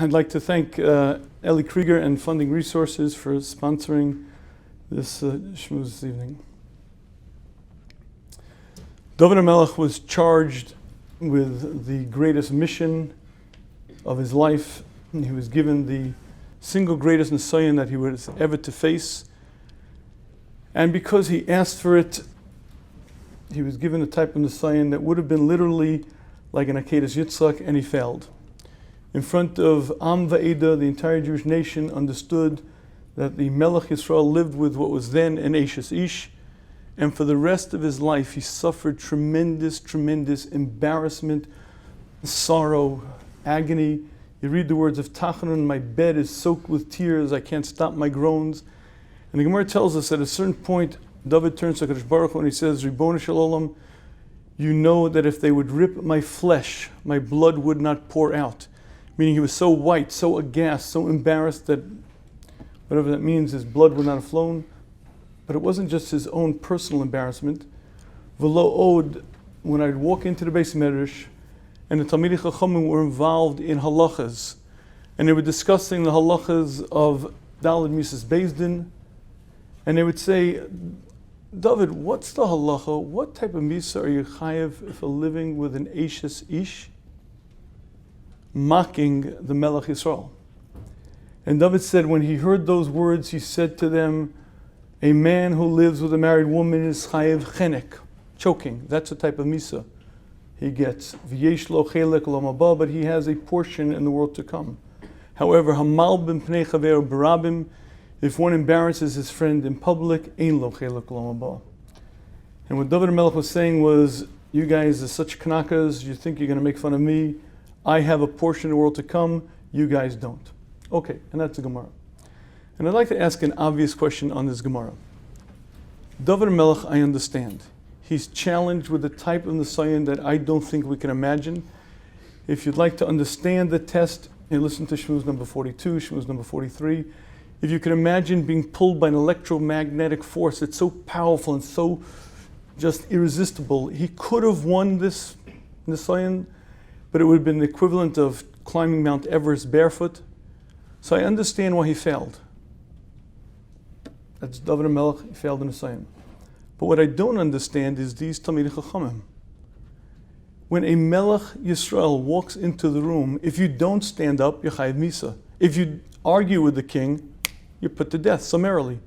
I'd like to thank Ellie Krieger and Funding Resources for sponsoring this Shmuz this evening. David HaMelech was charged with the greatest mission of his life. He was given the single greatest Nisayon that he was ever to face. And because he asked for it, he was given a type of Nisayon that would have been literally like an Akedas Yitzchak, and he failed. In front of Am Va'eda, the entire Jewish nation understood that the Melech Yisrael lived with what was then an Eishes Ish, and for the rest of his life he suffered tremendous embarrassment, sorrow, agony. You read the words of Tachanun, my bed is soaked with tears, I can't stop my groans. And the Gemara tells us at a certain point, David turns to HaKadosh Baruch Hu and he says, Ribbono Shel Olam, you know that if they would rip my flesh, my blood would not pour out. Meaning he was so white, so aghast, so embarrassed that whatever that means, his blood would not have flown. But it wasn't just his own personal embarrassment. V'lo od, when I'd walk into the Beis Medrash, and the Talmidei Chachamim were involved in halachas, and they were discussing the halachas of Daled Mises Beis Din, and they would say, David, what's the halacha? What type of misa are you chayev for living with an Eishes Ish? Mocking the Melech Yisrael. And David said, when he heard those words, he said to them, a man who lives with a married woman is chayev chenek, choking. That's the type of misa he gets. V'yesh lo chelek l'olam haba, but he has a portion in the world to come. However, hamal b'pnei chaver barabim, if one embarrasses his friend in public, ein lo chelek l'olam haba. And what David HaMelech was saying was, you guys are such knakas, you think you're going to make fun of me. I have a portion of the world to come, you guys don't. Okay, and that's the Gemara. And I'd like to ask an obvious question on this Gemara. David HaMelech, I understand. He's challenged with the type of Nisayon that I don't think we can imagine. If you'd like to understand the test, you listen to Shmuz number 42, Shmuz number 43. If you can imagine being pulled by an electromagnetic force, it's so powerful and so just irresistible. He could have won this Nisayon, but it would have been the equivalent of climbing Mount Everest barefoot. So I understand why he failed. That's David HaMelech, he failed in Nisayon. But what I don't understand is these Talmidei Chachamim. When a Melech Yisrael walks into the room, if you don't stand up, you're chayev misa. If you argue with the king, you're put to death summarily.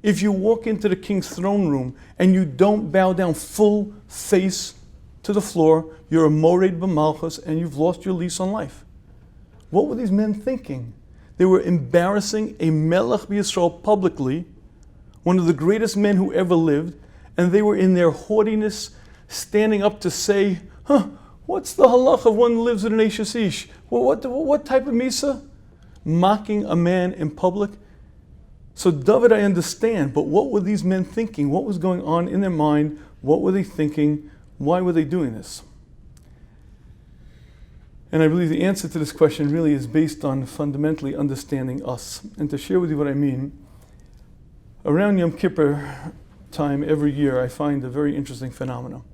If you walk into the king's throne room and you don't bow down full face to the floor, you're a mored b'malchus and you've lost your lease on life. What were these men thinking? They were embarrassing a Melech Yisrael publicly, one of the greatest men who ever lived, and they were in their haughtiness standing up to say, what's the halach of one who lives in an Eishes Ish? What type of misa? Mocking a man in public. So David, I understand, but what were these men thinking? What was going on in their mind? What were they thinking? Why were they doing this? And I believe the answer to this question really is based on fundamentally understanding us. And to share with you what I mean, around Yom Kippur time every year, I find a very interesting phenomenon.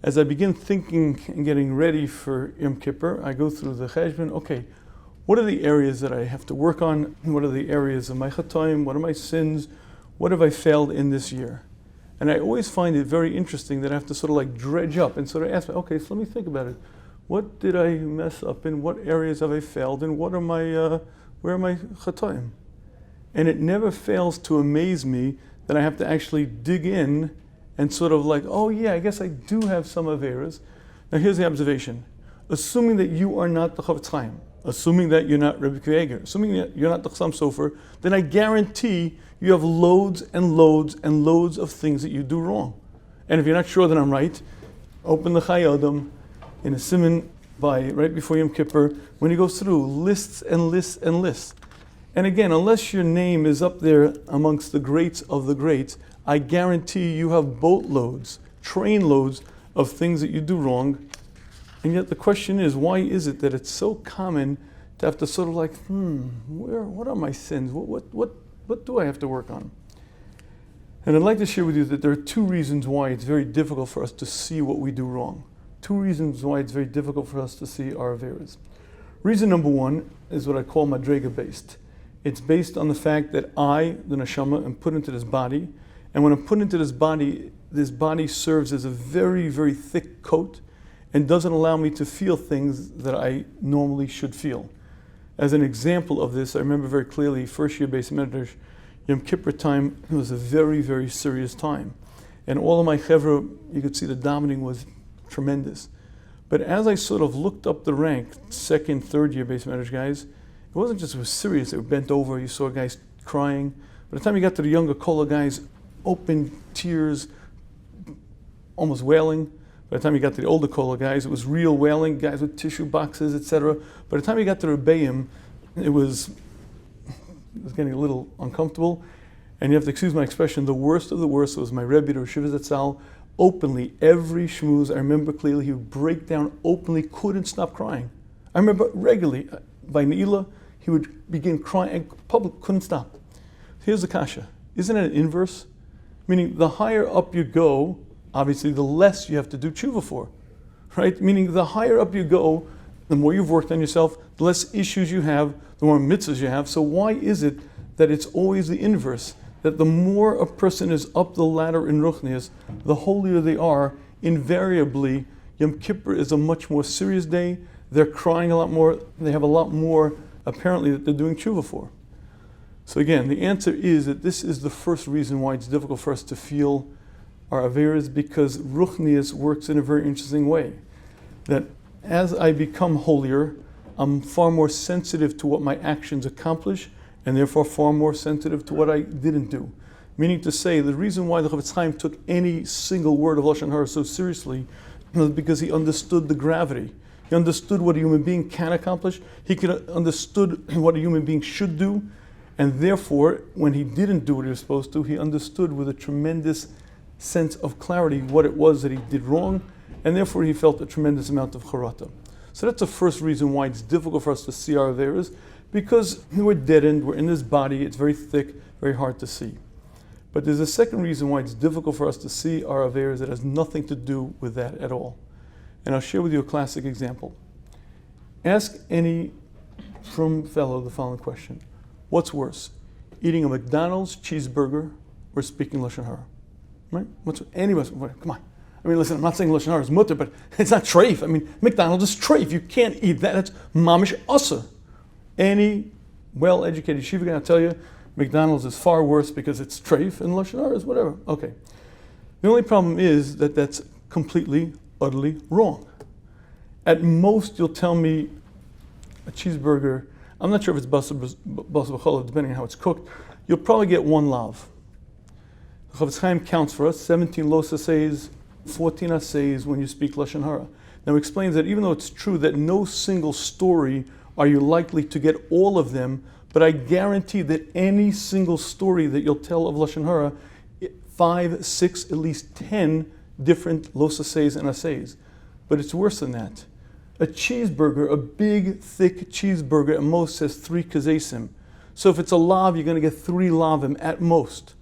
As I begin thinking and getting ready for Yom Kippur, I go through the cheshbon. Okay, what are the areas that I have to work on? What are the areas of my chatoim? What are my sins? What have I failed in this year? And I always find it very interesting that I have to sort of like dredge up and sort of ask, okay, so let me think about it. What did I mess up in? What areas have I failed in? What are my, where are my chatoim? And it never fails to amaze me that I have to actually dig in and sort of like, oh yeah, I guess I do have some averas. Now here's the observation. Assuming that you are not the Chavetz Chaim, assuming that you're not Rebbe Kveger, assuming that you're not the Chassam Sofer, then I guarantee you have loads and loads and loads of things that you do wrong. And if you're not sure that I'm right, open the Chayodam in a siman by right before Yom Kippur, when he goes through lists and lists and lists. And again, unless your name is up there amongst the greats of the greats, I guarantee you have boatloads, trainloads of things that you do wrong. And yet the question is, why is it that it's so common to have to sort of like, what are my sins? What do I have to work on? And I'd like to share with you that there are two reasons why it's very difficult for us to see what we do wrong. Two reasons why it's very difficult for us to see our averas. Reason number one is what I call madrega based. It's based on the fact that I, the neshama, am put into this body, and when I'm put into this body serves as a very, very thick coat and doesn't allow me to feel things that I normally should feel. As an example of this, I remember very clearly, first year Beis Medrash, Yom Kippur time was a very, very serious time. And all of my chevra, you could see the davening was tremendous. But as I sort of looked up the rank, second, third year Beis Medrash guys, it wasn't just it was serious, they were bent over, you saw guys crying. By the time you got to the younger Kola guys, open tears, almost wailing. By the time you got to the older Kola guys, it was real wailing, guys with tissue boxes, etc. By the time you got to the Rebbeim, it was getting a little uncomfortable. And you have to excuse my expression, the worst of the worst was my Rebbe, the Rosh Yeshiva Zatzal, openly, every Shmuz, I remember clearly, he would break down openly, couldn't stop crying. I remember regularly, by Ne'ilah, he would begin crying, and public couldn't stop. Here's the kasha. Isn't it an inverse? Meaning, the higher up you go, obviously, the less you have to do tshuva for, right? Meaning, the higher up you go, the more you've worked on yourself, the less issues you have, the more mitzvahs you have. So why is it that it's always the inverse? That the more a person is up the ladder in Ruchnius, the holier they are. Invariably, Yom Kippur is a much more serious day. They're crying a lot more. They have a lot more, apparently, that they're doing tshuva for. So again, the answer is that this is the first reason why it's difficult for us to feel our averas, because Ruchnius works in a very interesting way. That as I become holier, I'm far more sensitive to what my actions accomplish, and therefore far more sensitive to what I didn't do. Meaning to say, the reason why the Chofetz Chaim took any single word of Lashon Hara so seriously was because he understood the gravity. He understood what a human being can accomplish. He could understood what a human being should do, and therefore, when he didn't do what he was supposed to, he understood with a tremendous sense of clarity what it was that he did wrong, and therefore he felt a tremendous amount of charata. So that's the first reason why it's difficult for us to see our averas, because we're deadened, we're in this body, it's very thick, very hard to see. But there's a second reason why it's difficult for us to see our averas that has nothing to do with that at all. And I'll share with you a classic example. Ask any frum fellow the following question. What's worse, eating a McDonald's cheeseburger or speaking Lashon Hara? Right? Come on. I mean, listen, I'm not saying Lashon Hara is mutter, but it's not treif. I mean, McDonald's is treif. You can't eat that. That's mamish usser. Any well-educated yeshiva going to tell you McDonald's is far worse because it's treif and Lashon Hara is whatever. Okay. The only problem is that that's completely, utterly wrong. At most, you'll tell me a cheeseburger, I'm not sure if it's basar b'cholah, depending on how it's cooked, you'll probably get one lav. The Chofetz Chaim counts for us 17 los assays, 14 assays when you speak Lashon Hara. Now, he explains that even though it's true that no single story are you likely to get all of them, but I guarantee that any single story that you'll tell of Lashon Hara, 5, 6, at least 10 different los assays and assays. But it's worse than that. A cheeseburger, a big, thick cheeseburger, at most says 3 kazesim. So if it's a lav, you're going to get 3 lavim at most.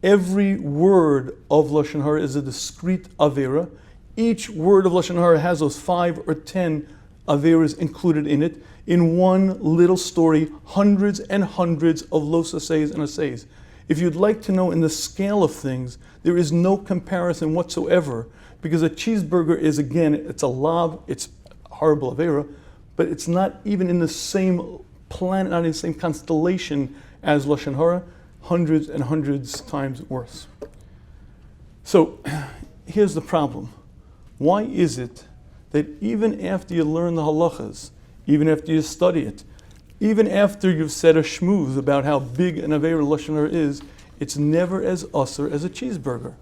Every word of Lashon Hara is a discrete avera. Each word of Lashon Hara has those 5 or 10 averas included in it. In one little story, hundreds and hundreds of los assays and assays. If you'd like to know in the scale of things, there is no comparison whatsoever, because a cheeseburger is, again, it's a lav, it's horrible avera, but it's not even in the same planet, not in the same constellation as Lashon Hara, hundreds and hundreds times worse. So here's the problem. Why is it that even after you learn the halachas, even after you study it, even after you've said a shmuz about how big an avera Lashon Hara is, it's never as usser as a cheeseburger?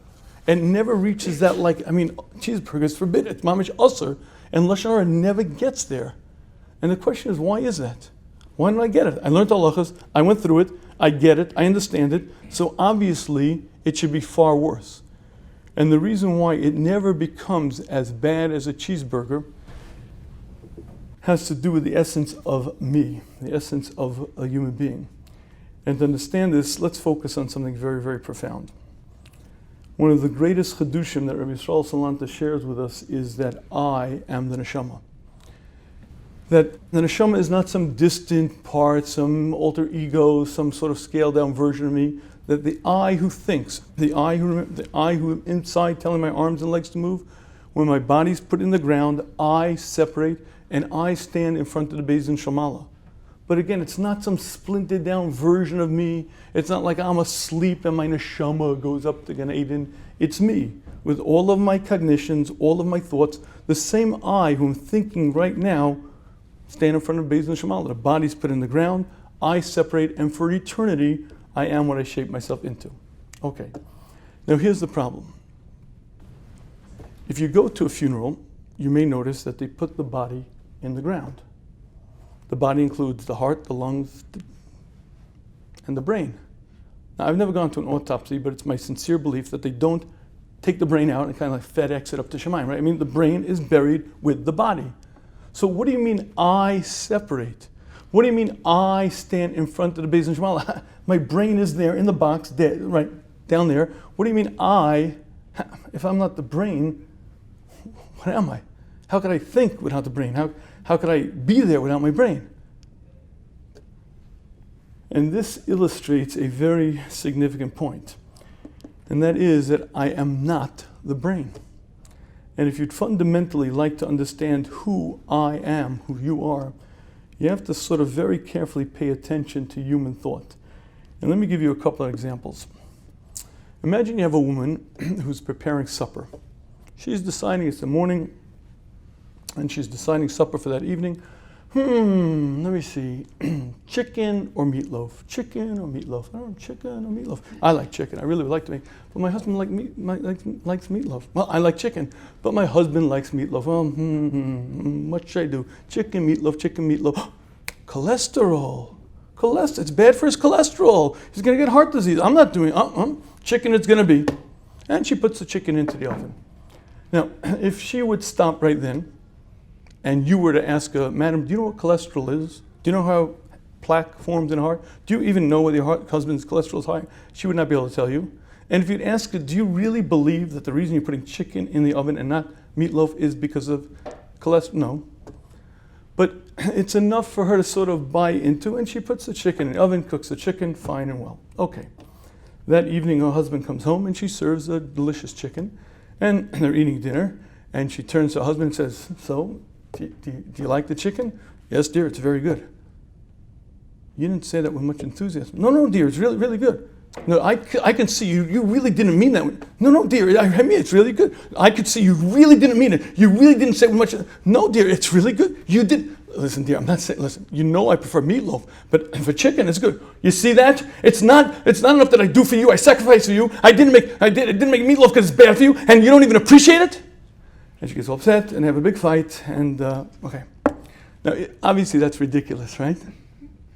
And never reaches that, cheeseburger is forbidden, it's mamish usser, and Lashon Hara never gets there. And the question is, why is that? Why didn't I get it? I learned halachas, I went through it, I get it, I understand it, so obviously it should be far worse. And the reason why it never becomes as bad as a cheeseburger has to do with the essence of me, the essence of a human being. And to understand this, let's focus on something very, very profound. One of the greatest chedushim that Rabbi Yisrael Salanta shares with us is that I am the neshama. that the neshama is not some distant part, some alter ego, some sort of scaled down version of me. That the I who thinks, the I who inside telling my arms and legs to move, when my body's put in the ground, I separate and I stand in front of the Beis Din Shamala. But again, it's not some splintered down version of me. It's not like I'm asleep and my neshama goes up to Gan Eden. It's me with all of my cognitions, all of my thoughts. The same I who I'm thinking right now, stand in front of Beis Din Shamala. The body's put in the ground. I separate, and for eternity, I am what I shape myself into. Okay. Now here's the problem. If you go to a funeral, you may notice that they put the body in the ground. The body includes the heart, the lungs, and the brain. Now, I've never gone to an autopsy, but it's my sincere belief that they don't take the brain out and kind of like FedEx it up to Shemayim, right? I mean, the brain is buried with the body. So what do you mean I separate? What do you mean I stand in front of the Beis Din Shamala? My brain is there in the box, dead, right down there. What do you mean I? If I'm not the brain, what am I? How could I think without the brain? How could I be there without my brain? And this illustrates a very significant point, and that is that I am not the brain. And if you'd fundamentally like to understand who I am, who you are, you have to sort of very carefully pay attention to human thought. And let me give you a couple of examples. Imagine you have a woman who's preparing supper. She's deciding it's the morning, and she's deciding supper for that evening. Let me see, chicken or meatloaf? Chicken or meatloaf? I don't know, chicken or meatloaf. I like chicken, I really would like to make, but my husband likes meatloaf. Well, I like chicken, but my husband likes meatloaf. Well, what should I do? Chicken, meatloaf. Cholesterol. It's bad for his cholesterol. He's gonna get heart disease. I'm not doing, chicken it's gonna be. And she puts the chicken into the oven. Now, if she would stop right then, and you were to ask her, Madam, do you know what cholesterol is? Do you know how plaque forms in the heart? Do you even know whether your husband's cholesterol is high? She would not be able to tell you. And if you'd ask her, do you really believe that the reason you're putting chicken in the oven and not meatloaf is because of cholesterol? No. But it's enough for her to sort of buy into, and she puts the chicken in the oven, cooks the chicken, fine and well. Okay. That evening, her husband comes home, and she serves a delicious chicken, and they're eating dinner, and she turns to her husband and says, so, do you like the chicken? Yes, dear, it's very good. You didn't say that with much enthusiasm. No, dear, it's really, really good. No, I can see you really didn't mean that. No, dear, I mean, it's really good. I could see you really didn't mean it. You really didn't say it with much. No, dear, it's really good. You did. Listen, dear, I'm not saying, listen, you know I prefer meatloaf, but for chicken, it's good. You see that? It's not enough that I do for you, I sacrifice for you. I didn't make meatloaf because it's bad for you, and you don't even appreciate it? And she gets all upset and have a big fight, and okay. Now, obviously that's ridiculous, right?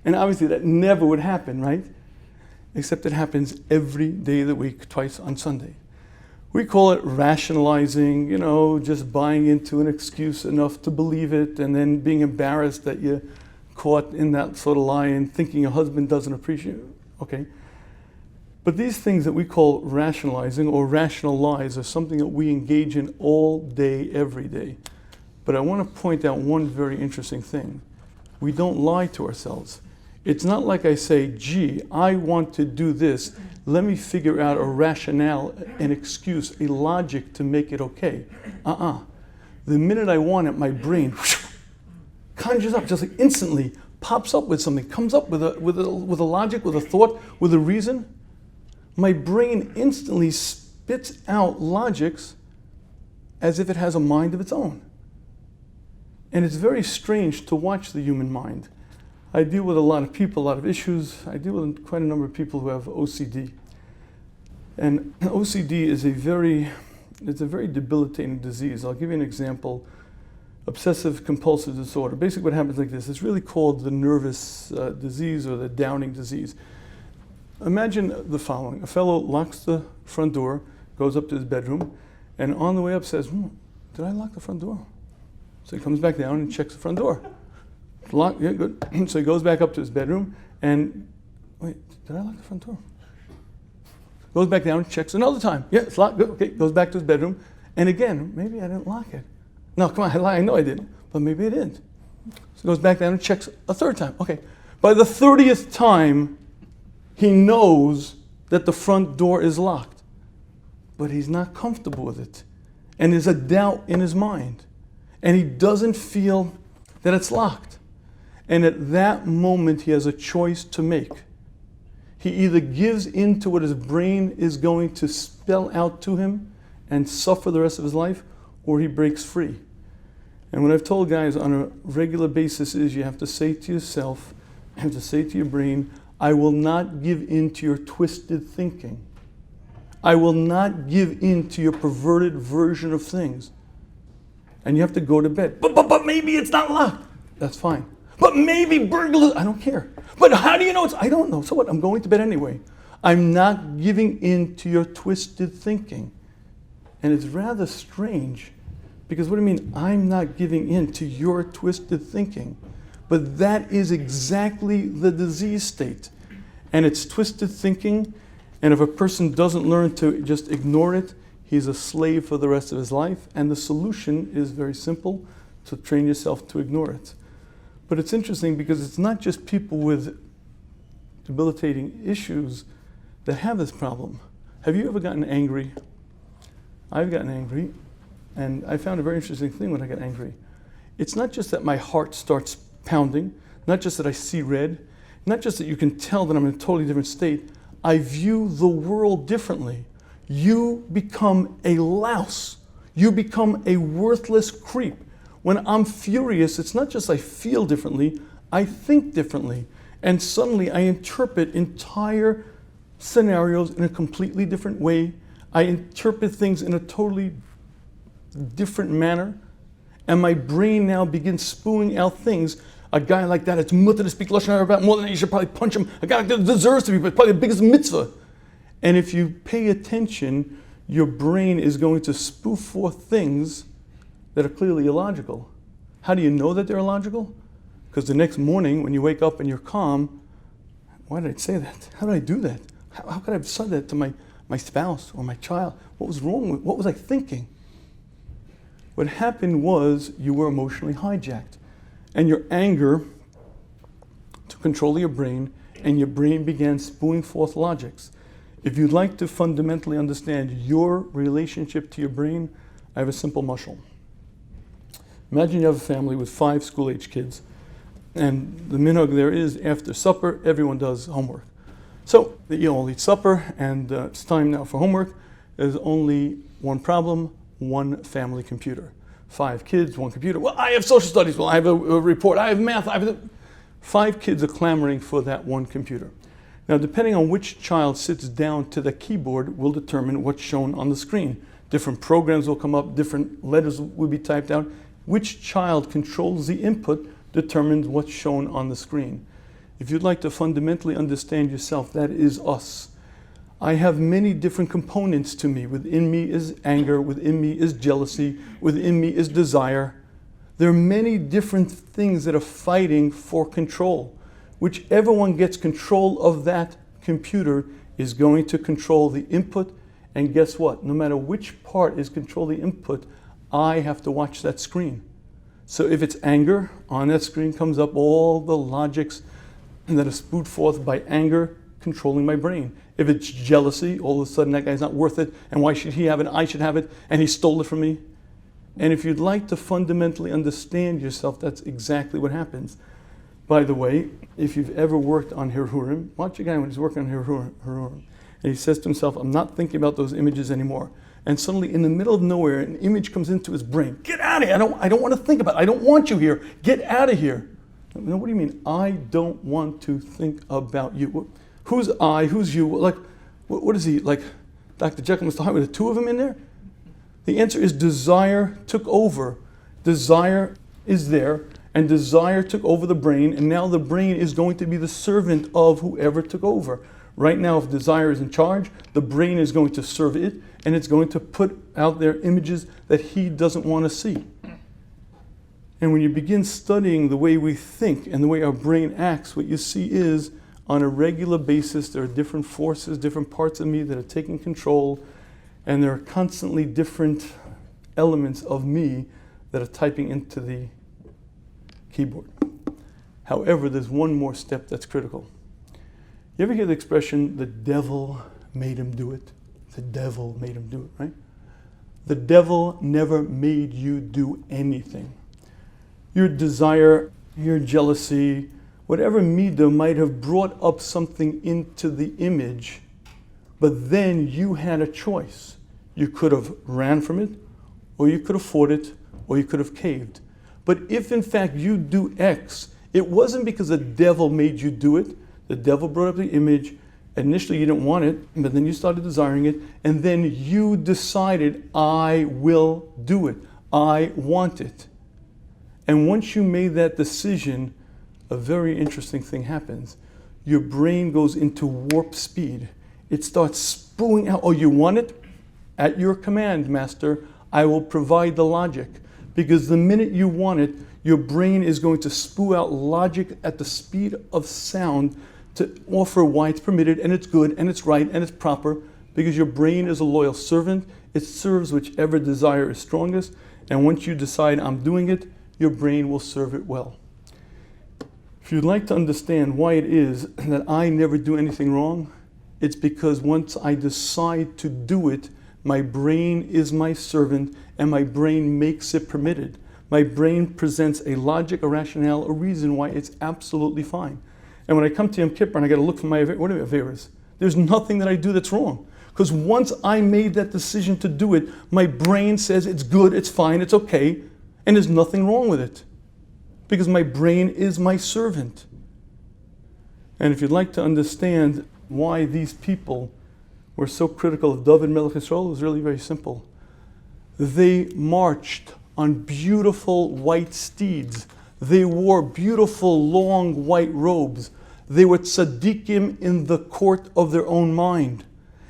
And obviously that never would happen, right? Except it happens every day of the week, twice on Sunday. We call it rationalizing, just buying into an excuse enough to believe it, and then being embarrassed that you're caught in that sort of lie and thinking your husband doesn't appreciate it. Okay. But these things that we call rationalizing or rational lies are something that we engage in all day, every day. But I want to point out one very interesting thing. We don't lie to ourselves. It's not like I say, gee, I want to do this. Let me figure out a rationale, an excuse, a logic to make it okay. The minute I want it, my brain conjures up, just like instantly pops up with something, comes up with a logic, with a thought, with a reason. My brain instantly spits out logics as if it has a mind of its own. And it's very strange to watch the human mind. I deal with a lot of people, a lot of issues. I deal with quite a number of people who have OCD. And OCD is a very debilitating disease. I'll give you an example. Obsessive compulsive disorder. Basically what happens like this. It's really called the nervous disease or the Downing disease. Imagine the following. A fellow locks the front door, goes up to his bedroom, and on the way up says, did I lock the front door? So he comes back down and checks the front door. Locked, yeah, good. So he goes back up to his bedroom and, wait, did I lock the front door? Goes back down, checks another time. Yeah, it's locked, good, okay, goes back to his bedroom. And again, maybe I didn't lock it. No, come on, I know I didn't, but maybe I didn't. So he goes back down and checks a third time. Okay. By the 30th time, he knows that the front door is locked, but he's not comfortable with it. And there's a doubt in his mind. And he doesn't feel that it's locked. And at that moment, he has a choice to make. He either gives in to what his brain is going to spell out to him and suffer the rest of his life, or he breaks free. And what I've told guys on a regular basis is you have to say to yourself, you have to say to your brain, I will not give in to your twisted thinking. I will not give in to your perverted version of things. And you have to go to bed. But maybe it's not locked. That's fine. But maybe burglars, I don't care. But how do you know I don't know. So what? I'm going to bed anyway. I'm not giving in to your twisted thinking. And it's rather strange, because what do you mean, I'm not giving in to your twisted thinking? But that is exactly the disease state. And it's twisted thinking, and if a person doesn't learn to just ignore it, he's a slave for the rest of his life. And the solution is very simple, to train yourself to ignore it. But it's interesting because it's not just people with debilitating issues that have this problem. Have you ever gotten angry? I've gotten angry, and I found a very interesting thing when I get angry. It's not just that my heart starts pounding, not just that I see red, not just that you can tell that I'm in a totally different state. I view the world differently. You become a louse. You become a worthless creep. When I'm furious, it's not just I feel differently, I think differently. And suddenly I interpret entire scenarios in a completely different way. I interpret things in a totally different manner. And my brain now begins spewing out things. A guy like that, it's mutter to speak Lashon Hara about more than that, you should probably punch him. A guy like that deserves to be, but probably the biggest mitzvah. And if you pay attention, your brain is going to spew forth things that are clearly illogical. How do you know that they're illogical? Because the next morning when you wake up and you're calm, why did I say that? How did I do that? How could I have said that to my spouse or my child? What was wrong with, what was I thinking? What happened was you were emotionally hijacked. And your anger took control of your brain, and your brain began spewing forth logics. If you'd like to fundamentally understand your relationship to your brain, I have a simple mashal. Imagine you have a family with 5 school-age kids, and the minhag there is after supper, everyone does homework. So you all eat supper, and it's time now for homework. There's only one problem, one family computer. 5 kids, 1 computer. Well, I have social studies. Well, I have a report. I have math. 5 kids are clamoring for that one computer. Now, depending on which child sits down to the keyboard will determine what's shown on the screen. Different programs will come up, different letters will be typed out. Which child controls the input determines what's shown on the screen. If you'd like to fundamentally understand yourself, that is us. I have many different components to me. Within me is anger, within me is jealousy, within me is desire. There are many different things that are fighting for control. Whichever one gets control of that computer is going to control the input. And guess what? No matter which part is controlling the input, I have to watch that screen. So if it's anger, on that screen comes up all the logics that are spewed forth by anger controlling my brain. If it's jealousy, all of a sudden that guy's not worth it, and why should he have it, I should have it, and he stole it from me. And if you'd like to fundamentally understand yourself, that's exactly what happens. By the way, if you've ever worked on Hirhurim, watch a guy when he's working on Hirhurim, and he says to himself, I'm not thinking about those images anymore. And suddenly, in the middle of nowhere, an image comes into his brain. Get out of here. I don't want to think about it. I don't want you here. Get out of here. No, what do you mean? I don't want to think about you. Who's I? Who's you? Like, what is he? Like Dr. Jekyll and Mr. Hyde with the 2 of them in there? The answer is desire took over. Desire is there, and desire took over the brain, and now the brain is going to be the servant of whoever took over. Right now, if desire is in charge, the brain is going to serve it, and it's going to put out there images that he doesn't want to see. And when you begin studying the way we think and the way our brain acts, what you see is, on a regular basis, there are different forces, different parts of me that are taking control, and there are constantly different elements of me that are typing into the keyboard. However, there's one more step that's critical. You ever hear the expression, the devil made him do it? The devil made him do it, right? The devil never made you do anything. Your desire, your jealousy, whatever midah might have brought up something into the image, but then you had a choice. You could have ran from it, or you could have fought it, or you could have caved. But if in fact you do X, it wasn't because the devil made you do it. The devil brought up the image. Initially you didn't want it, but then you started desiring it, and then you decided, I will do it. I want it. And once you made that decision, a very interesting thing happens. Your brain goes into warp speed. It starts spewing out, oh, you want it? At your command, master, I will provide the logic. Because the minute you want it, your brain is going to spew out logic at the speed of sound to offer why it's permitted and it's good and it's right and it's proper, because your brain is a loyal servant. It serves whichever desire is strongest, and once you decide I'm doing it, your brain will serve it well. If you'd like to understand why it is that I never do anything wrong, it's because once I decide to do it, my brain is my servant and my brain makes it permitted. My brain presents a logic, a rationale, a reason why it's absolutely fine. And when I come to Yom Kippur and I got to look for my what are Averas? There's nothing that I do that's wrong. Because once I made that decision to do it, my brain says it's good, it's fine, it's okay, and there's nothing wrong with it. Because my brain is my servant. And if you'd like to understand why these people were so critical of David Melech Yisrael, it was really very simple. They marched on beautiful white steeds. They wore beautiful long white robes. They were tzaddikim in the court of their own mind.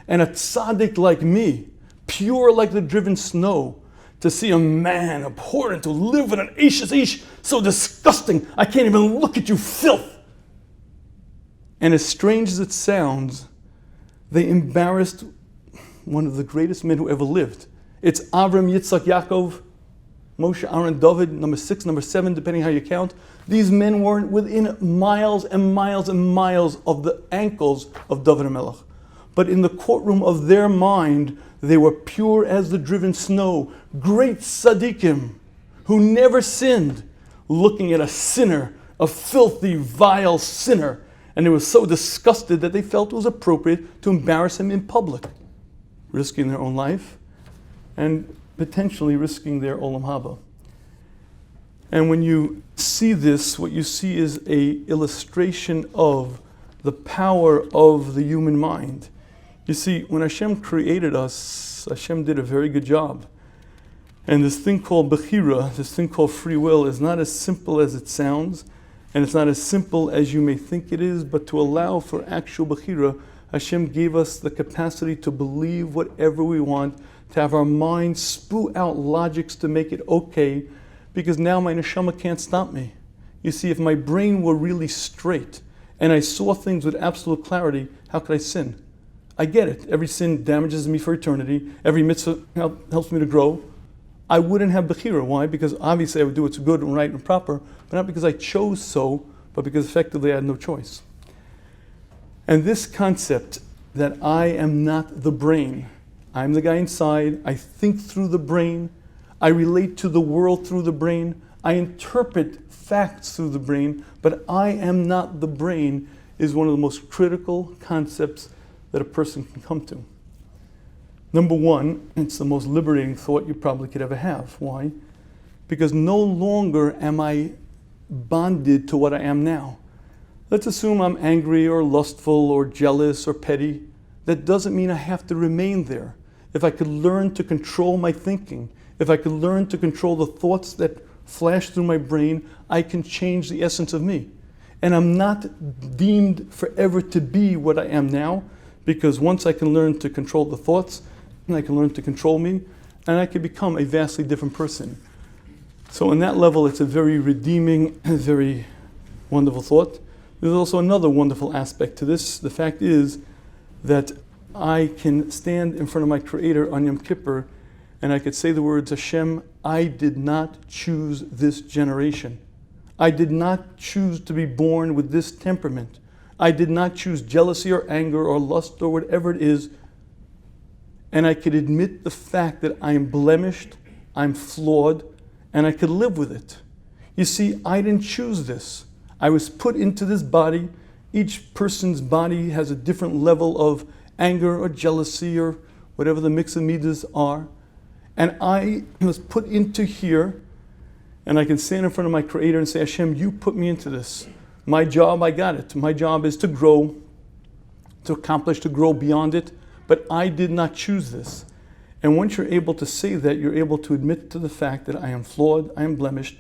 And a tzaddik like me, pure like the driven snow, to see a man abhorrent to live with an ish, so disgusting, I can't even look at you, filth. And as strange as it sounds, they embarrassed one of the greatest men who ever lived. It's Avram, Yitzhak, Yaakov, Moshe, Aaron, David, number 6, number 7, depending how you count. These men were within miles and miles and miles of the ankles of David HaMelech. But in the courtroom of their mind, they were pure as the driven snow, great tzaddikim who never sinned, looking at a sinner, a filthy, vile sinner. And they were so disgusted that they felt it was appropriate to embarrass him in public, risking their own life and potentially risking their olam haba. And when you see this, what you see is an illustration of the power of the human mind. You see, when Hashem created us, Hashem did a very good job. And this thing called bechira, this thing called free will, is not as simple as it sounds, and it's not as simple as you may think it is, but to allow for actual bechira, Hashem gave us the capacity to believe whatever we want, to have our minds spew out logics to make it okay, because now my neshama can't stop me. You see, if my brain were really straight, and I saw things with absolute clarity, how could I sin? I get it. Every sin damages me for eternity. Every mitzvah helps me to grow. I wouldn't have bechira. Why? Because obviously I would do what's good and right and proper, but not because I chose so, but because effectively I had no choice. And this concept that I am not the brain, I'm the guy inside, I think through the brain, I relate to the world through the brain, I interpret facts through the brain, but I am not the brain, is one of the most critical concepts that a person can come to. Number one, it's the most liberating thought you probably could ever have. Why? Because no longer am I bonded to what I am now. Let's assume I'm angry or lustful or jealous or petty. That doesn't mean I have to remain there. If I could learn to control my thinking, if I could learn to control the thoughts that flash through my brain, I can change the essence of me. And I'm not deemed forever to be what I am now, because once I can learn to control the thoughts, and I can learn to control me, and I can become a vastly different person. So on that level, it's a very redeeming, very wonderful thought. There's also another wonderful aspect to this. The fact is that I can stand in front of my Creator on Yom Kippur, and I could say the words, Hashem, I did not choose this generation. I did not choose to be born with this temperament. I did not choose jealousy or anger or lust or whatever it is. And I could admit the fact that I am blemished, I'm flawed, and I could live with it. You see, I didn't choose this. I was put into this body. Each person's body has a different level of anger or jealousy or whatever the mix of midas are. And I was put into here, and I can stand in front of my Creator and say, Hashem, you put me into this. My job, I got it. My job is to grow, to accomplish, to grow beyond it. But I did not choose this. And once you're able to say that, you're able to admit to the fact that I am flawed, I am blemished,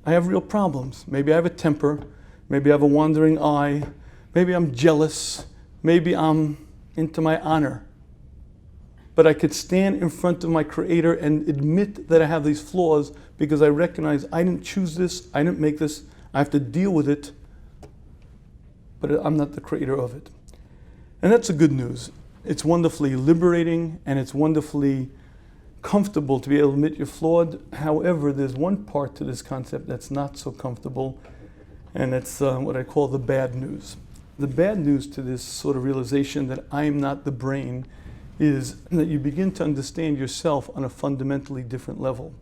I have real problems. Maybe I have a temper, maybe I have a wandering eye, maybe I'm jealous, maybe I'm into my honor. But I could stand in front of my Creator and admit that I have these flaws because I recognize I didn't choose this, I didn't make this, I have to deal with it, but I'm not the creator of it. And that's the good news. It's wonderfully liberating and it's wonderfully comfortable to be able to admit you're flawed. However, there's one part to this concept that's not so comfortable, and it's what I call the bad news. The bad news to this sort of realization that I am not the brain is that you begin to understand yourself on a fundamentally different level.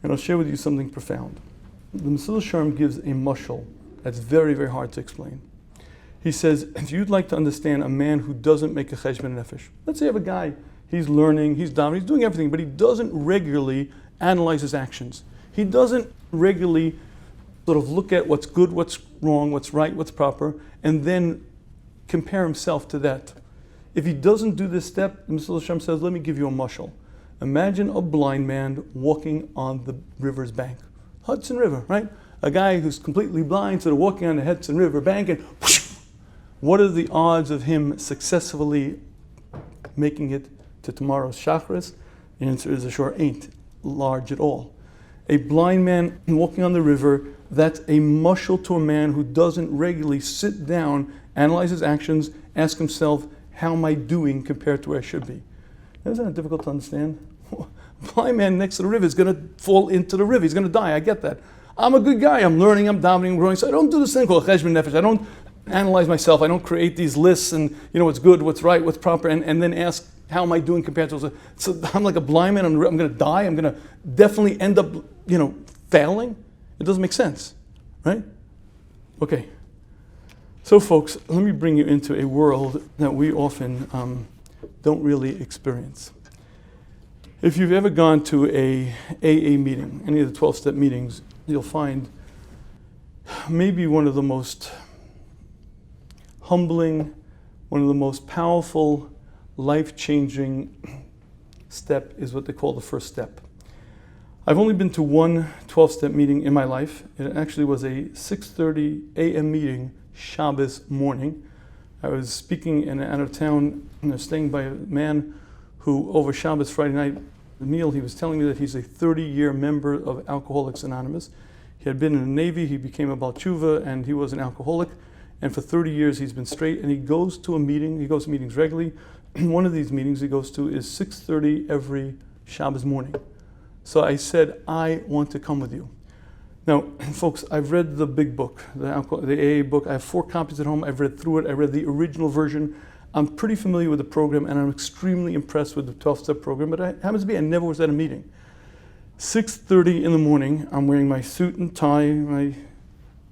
And I'll share with you something profound. The Mesillas Sharm gives a mashal that's very, very hard to explain. He says, if you'd like to understand a man who doesn't make a cheshbon nefesh, let's say you have a guy, he's learning, he's down, he's doing everything, but he doesn't regularly analyze his actions. He doesn't regularly sort of look at what's good, what's wrong, what's right, what's proper, and then compare himself to that. If he doesn't do this step, Mesillas Sharm says, let me give you a mashal. Imagine a blind man walking on the river's bank. Hudson River, right? A guy who's completely blind, sort of walking on the Hudson River bank, and whoosh, what are the odds of him successfully making it to tomorrow's chakras? The answer is, sure, ain't large at all. A blind man walking on the river, that's a mashal to a man who doesn't regularly sit down, analyze his actions, ask himself, how am I doing compared to where I should be? Isn't that difficult to understand? A blind man next to the river is going to fall into the river. He's going to die. I get that. I'm a good guy. I'm learning. I'm dominating. I'm growing. So I don't do this thing called cheshbon nefesh. I don't analyze myself. I don't create these lists and what's good, what's right, what's proper, and then ask how am I doing compared to. So I'm like a blind man. I'm going to die. I'm going to definitely end up failing. It doesn't make sense, right? Okay. So folks, let me bring you into a world that we often don't really experience. If you've ever gone to a AA meeting, any of the 12-step meetings, you'll find maybe one of the most humbling, one of the most powerful, life-changing step is what they call the first step. I've only been to one 12-step meeting in my life. It actually was a 6:30 a.m. meeting, Shabbos morning. I was speaking in an out-of-town, staying by a man who, over Shabbos Friday night meal, he was telling me that he's a 30-year member of Alcoholics Anonymous. He had been in the Navy, he became a Baal Tshuva, and he was an alcoholic. And for 30 years he's been straight, and he goes to a meeting, he goes to meetings regularly. One of these meetings he goes to is 6:30 every Shabbos morning. So I said, I want to come with you. Now, folks, I've read the big book, the AA book. I have 4 copies at home. I've read through it. I read the original version. I'm pretty familiar with the program, and I'm extremely impressed with the 12-step program, but it happens to be I never was at a meeting. 6:30 in the morning, I'm wearing my suit and tie, my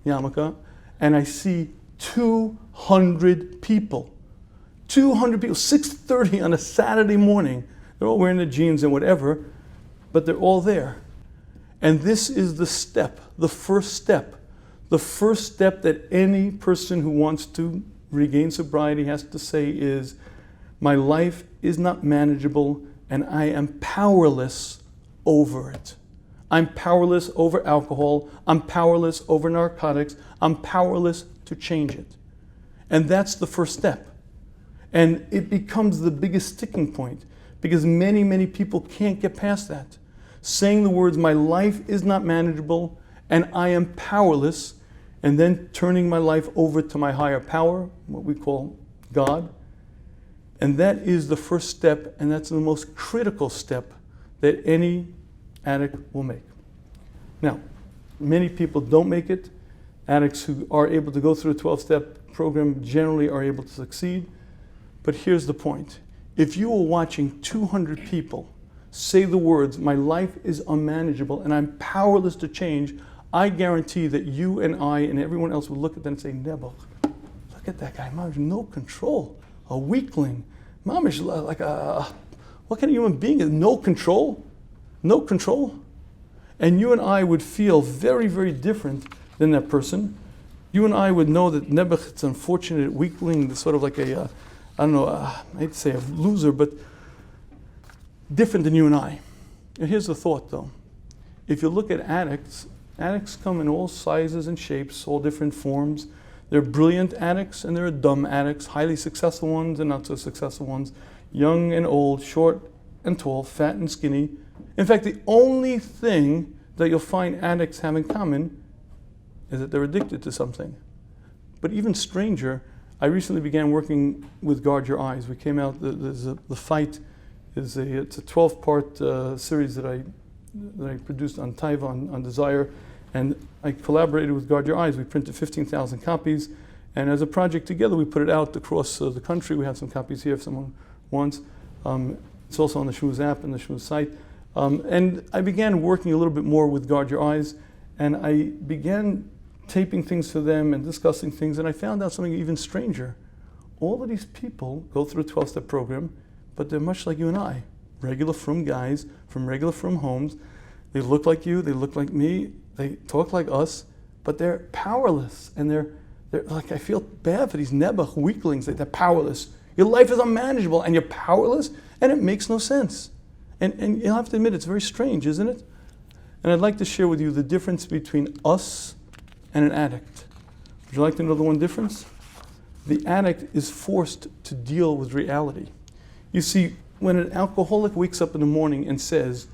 yarmulke, and I see 200 people. 200 people, 6:30 on a Saturday morning. They're all wearing their jeans and whatever, but they're all there. And this is the step, the first step that any person who wants to regain sobriety has to say is, my life is not manageable and I am powerless over it. I'm powerless over alcohol. I'm powerless over narcotics. I'm powerless to change it. And that's the first step. And it becomes the biggest sticking point because many, many people can't get past that. Saying the words, my life is not manageable and I am powerless, and then turning my life over to my higher power, what we call God. And that is the first step, and that's the most critical step that any addict will make. Now, Many people don't make it. Addicts who are able to go through a 12-step program generally are able to succeed. But here's the point. If you were watching 200 people say the words, my life is unmanageable and I'm powerless to change, I guarantee that you and I and everyone else would look at them and say, Nebuch, look at that guy, Mamish, no control, a weakling. Mamish, like what kind of human being is no control? No control? And you and I would feel very, very different than that person. You and I would know that Nebuch is an unfortunate weakling, sort of like a, I don't know, I hate to say a loser, but different than you and I. And here's the thought though. If you look at addicts, addicts come in all sizes and shapes, all different forms. There are brilliant addicts and there are dumb addicts, highly successful ones and not so successful ones, young and old, short and tall, fat and skinny. In fact, the only thing that you'll find addicts have in common is that they're addicted to something. But even stranger, I recently began working with Guard Your Eyes. We came out, the fight it's a 12-part series that I produced on Taiva, on Desire, and I collaborated with Guard Your Eyes. We printed 15,000 copies, and as a project together, we put it out across the country. We have some copies here if someone wants. It's also on the Shmuz app and the Shmuz site. And I began working a little bit more with Guard Your Eyes, and I began taping things for them and discussing things, and I found out something even stranger. All of these people go through a 12-step program, but they're much like you and I, regular frum guys from regular frum homes. They look like you, they look like me, they talk like us, but they're powerless, and they're like, I feel bad for these Nebuch weaklings, they're powerless. Your life is unmanageable, and you're powerless, and it makes no sense. And you'll have to admit, it's very strange, isn't it? And I'd like to share with you the difference between us and an addict. Would you like to know the one difference? The addict is forced to deal with reality. You see, when an alcoholic wakes up in the morning and says,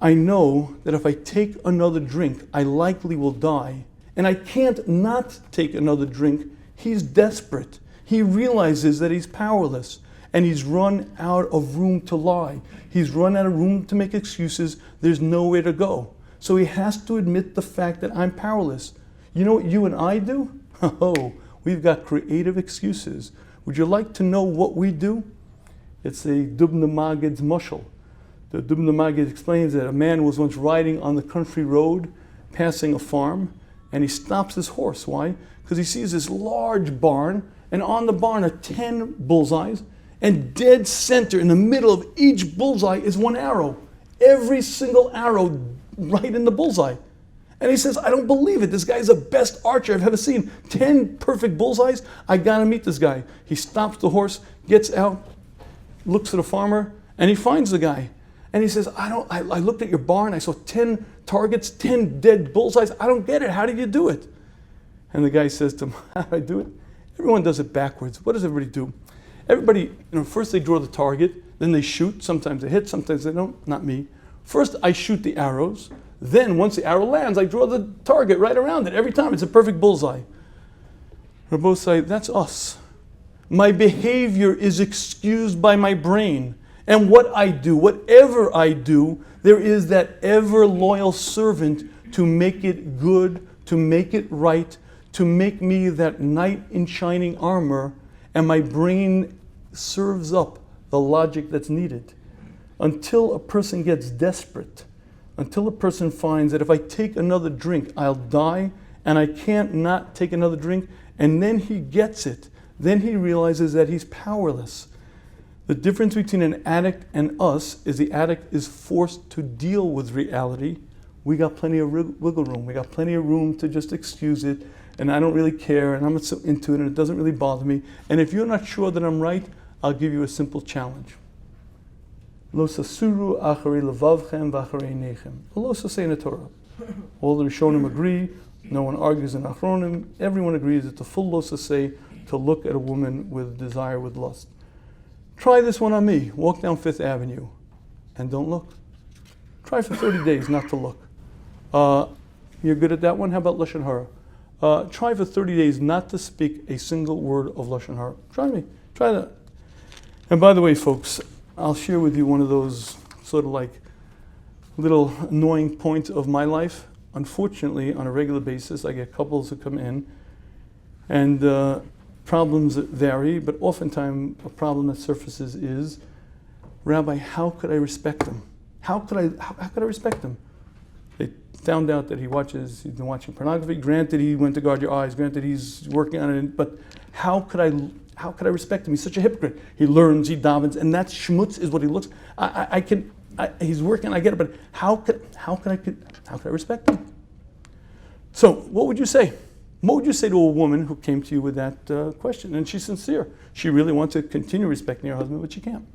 I know that if I take another drink, I likely will die, and I can't not take another drink, he's desperate. He realizes that he's powerless, and he's run out of room to lie. He's run out of room to make excuses. There's nowhere to go. So he has to admit the fact that I'm powerless. You know what you and I do? Oh, we've got creative excuses. Would you like to know what we do? It's a Dubna Magid's mushal. The Dubna Magid explains that a man was once riding on the country road, passing a farm, and he stops his horse. Why? Because he sees this large barn, and on the barn are 10 bullseyes, and dead center in the middle of each bullseye is one arrow. Every single arrow right in the bullseye. And he says, I don't believe it. This guy's the best archer I've ever seen. 10 perfect bullseyes. I gotta meet this guy. He stops the horse, gets out, looks at the farmer, and he finds the guy. And he says, I looked at your barn, I saw 10 targets, 10 dead bullseyes. I don't get it. How did you do it? And the guy says to him, how do I do it? Everyone does it backwards. What does everybody do? Everybody, first they draw the target, then they shoot. Sometimes they hit, sometimes they don't. Not me. First I shoot the arrows. Then once the arrow lands, I draw the target right around it. Every time it's a perfect bullseye. Rabbi say, that's us. My behavior is excused by my brain. And what I do, whatever I do, there is that ever loyal servant to make it good, to make it right, to make me that knight in shining armor, and my brain serves up the logic that's needed. Until a person gets desperate, until a person finds that if I take another drink, I'll die, and I can't not take another drink, and then he gets it. Then he realizes that he's powerless. The difference between an addict and us is the addict is forced to deal with reality. We got plenty of wiggle room. We got plenty of room to just excuse it, and I don't really care, and I'm not so into it, and it doesn't really bother me. And if you're not sure that I'm right, I'll give you a simple challenge. Lo sasuru acharei levavchem v'acharei einechem. Lo saseh in the Torah. All the Rishonim agree. No one argues in Achronim. Everyone agrees it's a full lo saseh to look at a woman with desire, with lust. Try this one on me. Walk down Fifth Avenue and don't look. Try for 30 days not to look. You're good at that one? How about Lashon Hara? Try for 30 days not to speak a single word of Lashon Hara. Try me. Try that. And by the way, folks, I'll share with you one of those sort of like little annoying points of my life. unfortunately, on a regular basis, I get couples who come in, and problems that vary, but oftentimes a problem that surfaces is, Rabbi, how could I respect him? How could I respect him? They found out that he's been watching pornography. Granted, he went to guard your eyes. Granted, he's working on it. But how could I respect him? He's such a hypocrite. He learns, he davens, and that Shmuz is what he looks. He's working. I get it. But how could I respect him? So, what would you say? What would you say to a woman who came to you with that question? And she's sincere. She really wants to continue respecting her husband, but she can't.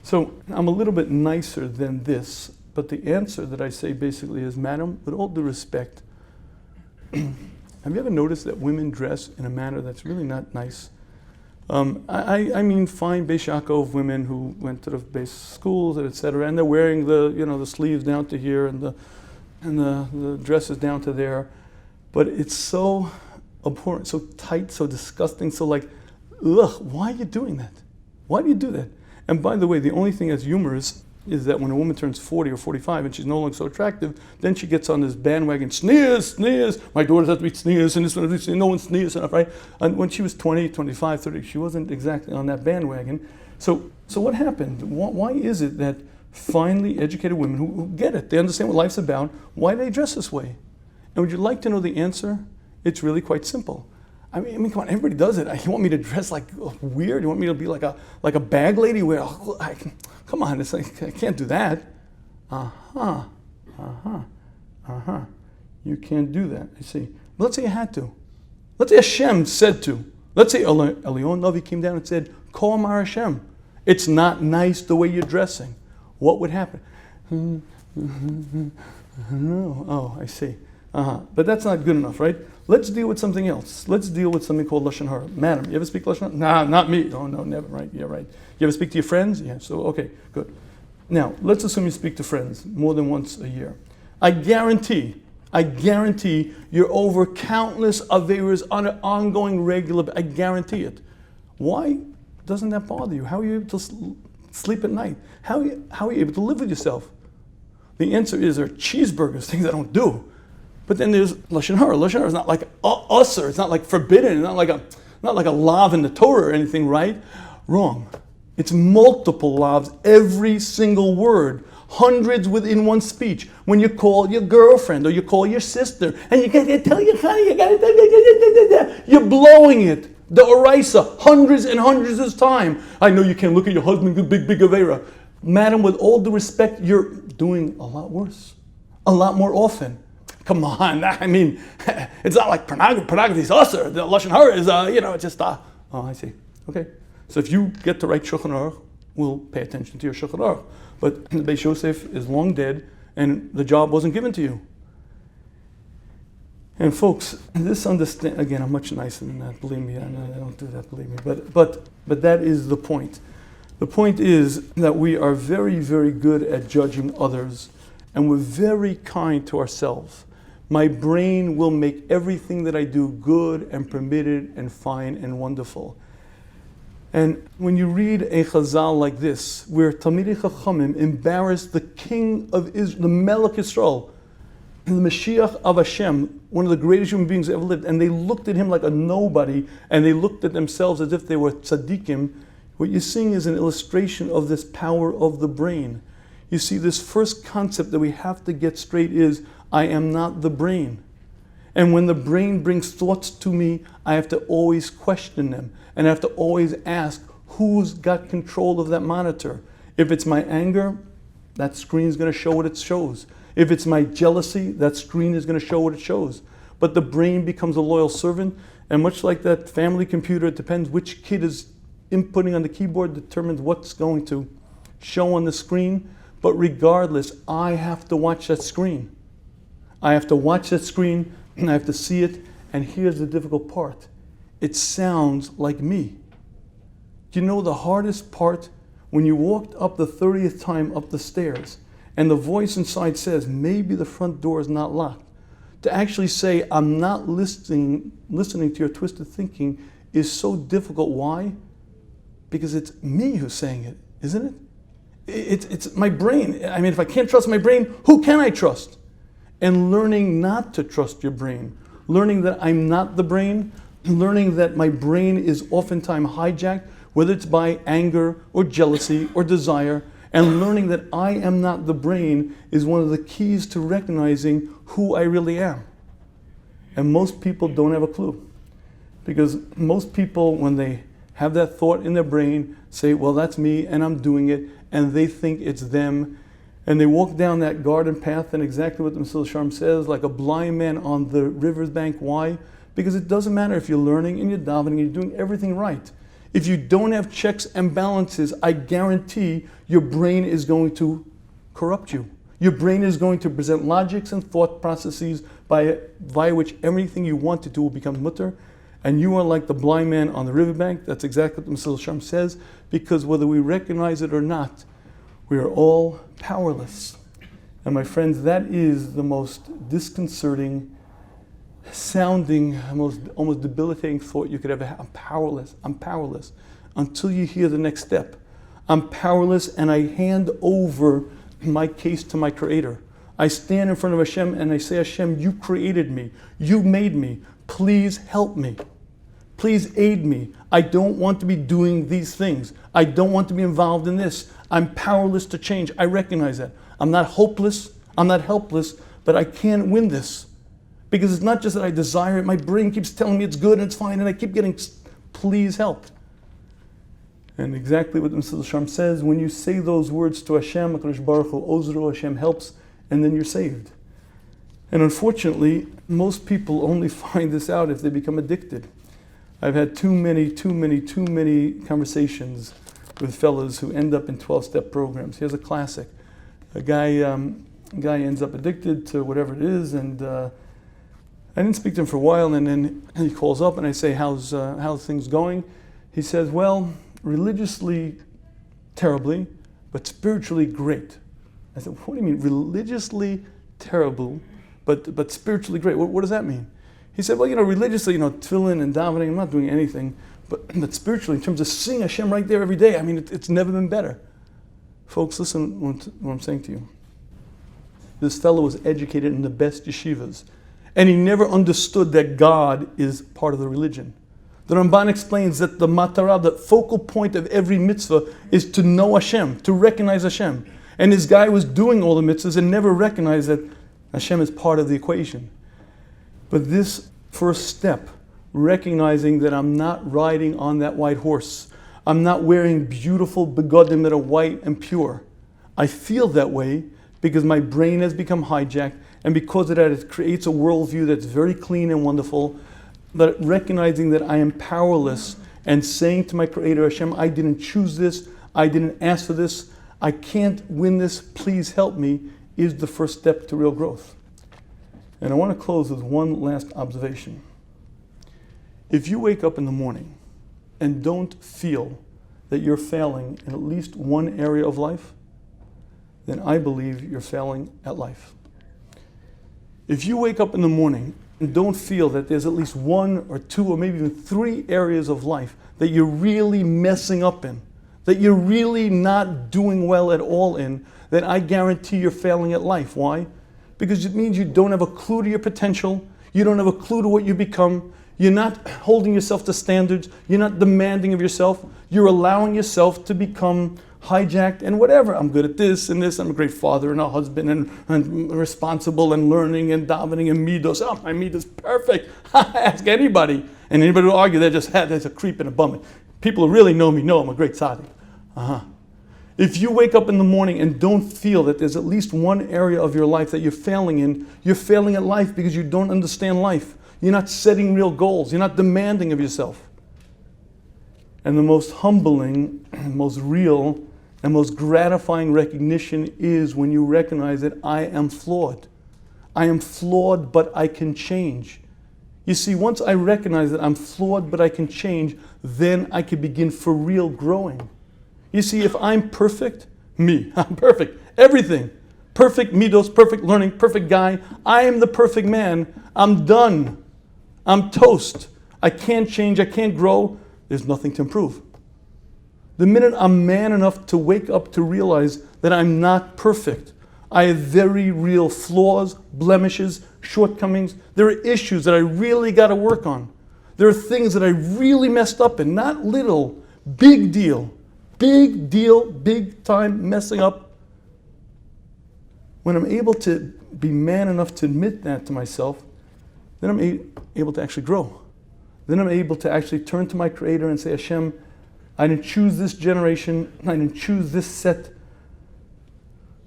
So I'm a little bit nicer than this, but the answer that I say basically is, madam, with all due respect, have you ever noticed that women dress in a manner that's really not nice? I mean fine Beis Yaakov women who went to the base schools, etc., and they're wearing the sleeves down to here and the dresses down to there, but it's so abhorrent, so tight, so disgusting, so like, ugh, why are you doing that? Why do you do that? And by the way, the only thing that's humorous is that when a woman turns 40 or 45 and she's no longer so attractive, then she gets on this bandwagon, sneers, my daughters have to be sneers, and this one, no one sneers enough, right? And when she was 20, 25, 30, she wasn't exactly on that bandwagon. So what happened? Why is it that finely educated women who get it, they understand what life's about, why do they dress this way? And would you like to know the answer? It's really quite simple. I mean, come on, everybody does it. You want me to dress like weird? You want me to be like a bag lady? Come on, it's like, I can't do that. You can't do that. I see. Let's say you had to. Let's say Hashem said to. Let's say Elion Navi came down and said, Kol Amar Hashem. It's not nice the way you're dressing. What would happen? No. Oh, I see. But that's not good enough, right? Let's deal with something else. Let's deal with something called Lashon Hara. Madam, you ever speak Lashon Hara? Nah, not me. Oh, no, never, right? Yeah, right. You ever speak to your friends? Yeah, so, okay, good. Now, let's assume you speak to friends more than once a year. I guarantee you're over countless Averas on an ongoing, regular, I guarantee it. Why doesn't that bother you? How are you able to sleep at night? How are you able to live with yourself? The answer is there are cheeseburgers, things I don't do. But then there's Lashon Hara. Lashon Hara is not like usser. It's not like forbidden. It's not like a lav in the Torah or anything, right? Wrong. It's multiple lavs, every single word, hundreds within one speech. When you call your girlfriend or you call your sister and you gotta tell your honey, you're blowing it. The oraisa, hundreds and hundreds of times. I know you can't look at your husband, big avera. Madam, with all due respect, you're doing a lot worse, a lot more often. Come on, I mean, it's not like pornography is usher. The Lashon Hara is, just, oh, I see. Okay. So if you get to write Shulchan Aruch, we'll pay attention to your Shulchan Aruch. But the Beis Yosef is long dead, and the job wasn't given to you. And folks, again, I'm much nicer than that, believe me. I don't do that, believe me. But that is the point. The point is that we are very, very good at judging others, and we're very kind to ourselves. My brain will make everything that I do good and permitted and fine and wonderful. And when you read a chazal like this, where Talmidei Chachamim embarrassed the king of Israel, the Melech Yisrael, the Mashiach of Hashem, one of the greatest human beings that ever lived, and they looked at him like a nobody, and they looked at themselves as if they were tzaddikim, what you're seeing is an illustration of this power of the brain. You see, this first concept that we have to get straight is, I am not the brain. And when the brain brings thoughts to me, I have to always question them. And I have to always ask, who's got control of that monitor? If it's my anger, that screen is going to show what it shows. If it's my jealousy, that screen is going to show what it shows. But the brain becomes a loyal servant, and much like that family computer, it depends which kid is inputting on the keyboard determines what's going to show on the screen. But regardless, I have to watch that screen. I have to watch that screen, and I have to see it, and here's the difficult part. It sounds like me. Do you know the hardest part? When you walked up the 30th time up the stairs, and the voice inside says, maybe the front door is not locked. To actually say, I'm not listening to your twisted thinking is so difficult. Why? Because it's me who's saying it, isn't it? It's my brain. I mean, if I can't trust my brain, who can I trust? and learning not to trust your brain, learning that I'm not the brain, learning that my brain is oftentimes hijacked, whether it's by anger or jealousy or desire, and learning that I am not the brain is one of the keys to recognizing who I really am. And most people don't have a clue. Because most people, when they have that thought in their brain, say, well, that's me and I'm doing it, and they think it's them. And they walk down that garden path, and exactly what the Mesilas Yesharim says, like a blind man on the river's bank. Why? Because it doesn't matter if you're learning and you're davening and you're doing everything right. If you don't have checks and balances, I guarantee your brain is going to corrupt you. Your brain is going to present logics and thought processes via which everything you want to do will become mutter. And you are like the blind man on the riverbank. That's exactly what the Mesilas Yesharim says, because whether we recognize it or not, we are all powerless. And my friends, that is the most disconcerting sounding, almost debilitating thought you could ever have. I'm powerless. I'm powerless. Until you hear the next step. I'm powerless, and I hand over my case to my Creator. I stand in front of Hashem and I say, Hashem, you created me. You made me. Please help me. Please aid me. I don't want to be doing these things. I don't want to be involved in this. I'm powerless to change. I recognize that. I'm not hopeless. I'm not helpless, but I can't win this. Because it's not just that I desire it. My brain keeps telling me it's good and it's fine, and I keep getting, please help. And exactly what the Mesilas Yesharim says, when you say those words to Hashem, HaKadosh Baruch Hu Ozro, Hashem helps, and then you're saved. And unfortunately, most people only find this out if they become addicted. I've had too many conversations with fellows who end up in 12-step programs. Here's a classic. A guy ends up addicted to whatever it is, and I didn't speak to him for a while, and then he calls up and I say, how's things going? He says, well, religiously terribly, but spiritually great. I said, what do you mean, religiously terrible, but spiritually great? What does that mean? He said, well, religiously, tefillin and davening, I'm not doing anything, but spiritually, in terms of seeing Hashem right there every day, I mean, it's never been better. Folks, listen what I'm saying to you. This fellow was educated in the best yeshivas, and he never understood that God is part of the religion. The Ramban explains that the matara, the focal point of every mitzvah, is to know Hashem, to recognize Hashem. And this guy was doing all the mitzvahs and never recognized that Hashem is part of the equation. But this first step, recognizing that I'm not riding on that white horse, I'm not wearing beautiful begodim that are white and pure. I feel that way because my brain has become hijacked, and because of that, it creates a worldview that's very clean and wonderful. But recognizing that I am powerless and saying to my Creator, Hashem, I didn't choose this, I didn't ask for this, I can't win this, please help me, is the first step to real growth. And I want to close with one last observation. If you wake up in the morning and don't feel that you're failing in at least one area of life, then I believe you're failing at life. If you wake up in the morning and don't feel that there's at least one or two or maybe even 3 areas of life that you're really messing up in, that you're really not doing well at all in, then I guarantee you're failing at life. Why? Because it means you don't have a clue to your potential, you don't have a clue to what you become, you're not holding yourself to standards, you're not demanding of yourself, you're allowing yourself to become hijacked and whatever. I'm good at this and this, I'm a great father and a husband and responsible and learning and davening and midos. Oh, my midos perfect. Ask anybody. And anybody will argue that's a creep and a bum. People who really know me know I'm a great tzaddik. If you wake up in the morning and don't feel that there's at least one area of your life that you're failing in, you're failing at life because you don't understand life. You're not setting real goals. You're not demanding of yourself. And the most humbling, most real, and most gratifying recognition is when you recognize that I am flawed. I am flawed, but I can change. You see, once I recognize that I'm flawed, but I can change, then I can begin for real growing. You see, if I'm perfect, I'm perfect, everything, perfect midos, perfect learning, perfect guy, I am the perfect man, I'm done, I'm toast, I can't change, I can't grow, there's nothing to improve. The minute I'm man enough to wake up to realize that I'm not perfect, I have very real flaws, blemishes, shortcomings. There are issues that I really got to work on. There are things that I really messed up in, not little, big deal, big time messing up. When I'm able to be man enough to admit that to myself, then I'm able to actually grow. Then I'm able to actually turn to my Creator and say, Hashem, I didn't choose this generation, I didn't choose this set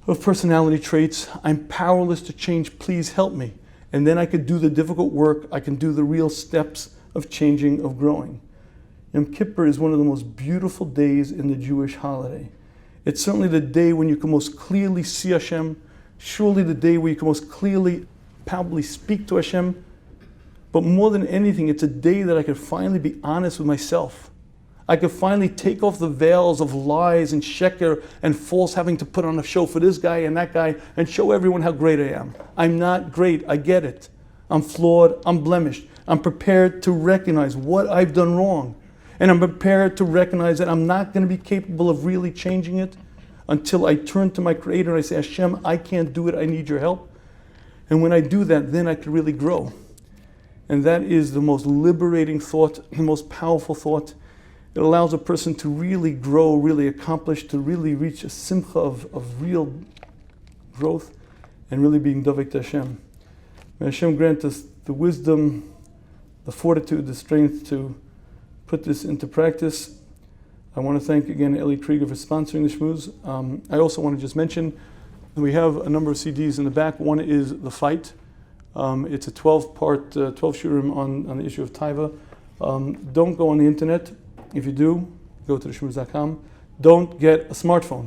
of personality traits. I'm powerless to change, please help me. And then I could do the difficult work, I can do the real steps of changing, of growing. Yom Kippur is one of the most beautiful days in the Jewish holiday. It's certainly the day when you can most clearly see Hashem, surely the day where you can most clearly, palpably speak to Hashem. But more than anything, it's a day that I could finally be honest with myself. I could finally take off the veils of lies and sheker and false having to put on a show for this guy and that guy and show everyone how great I am. I'm not great, I get it. I'm flawed, I'm blemished. I'm prepared to recognize what I've done wrong. And I'm prepared to recognize that I'm not going to be capable of really changing it until I turn to my Creator and I say, Hashem, I can't do it, I need your help. And when I do that, then I can really grow. And that is the most liberating thought, the most powerful thought. It allows a person to really grow, really accomplish, to really reach a simcha of real growth and really being dovek to Hashem. May Hashem grant us the wisdom, the fortitude, the strength to put this into practice. I want to thank again Eli Krieger for sponsoring the Shmuz. I also want to just mention that we have a number of CDs in the back. One is The Fight. It's a 12-part, 12 shurim on the issue of taiva. Don't go on the internet. If you do, go to shmuz.com. Don't get a smartphone.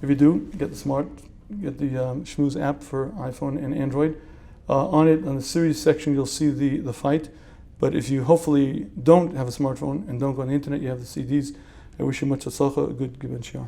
If you do, get the Shmuz app for iPhone and Android. On it, on the series section, you'll see the fight. But if you hopefully don't have a smartphone and don't go on the internet, you have the CDs. I wish you much atzlacha, a good Gibon Shiur.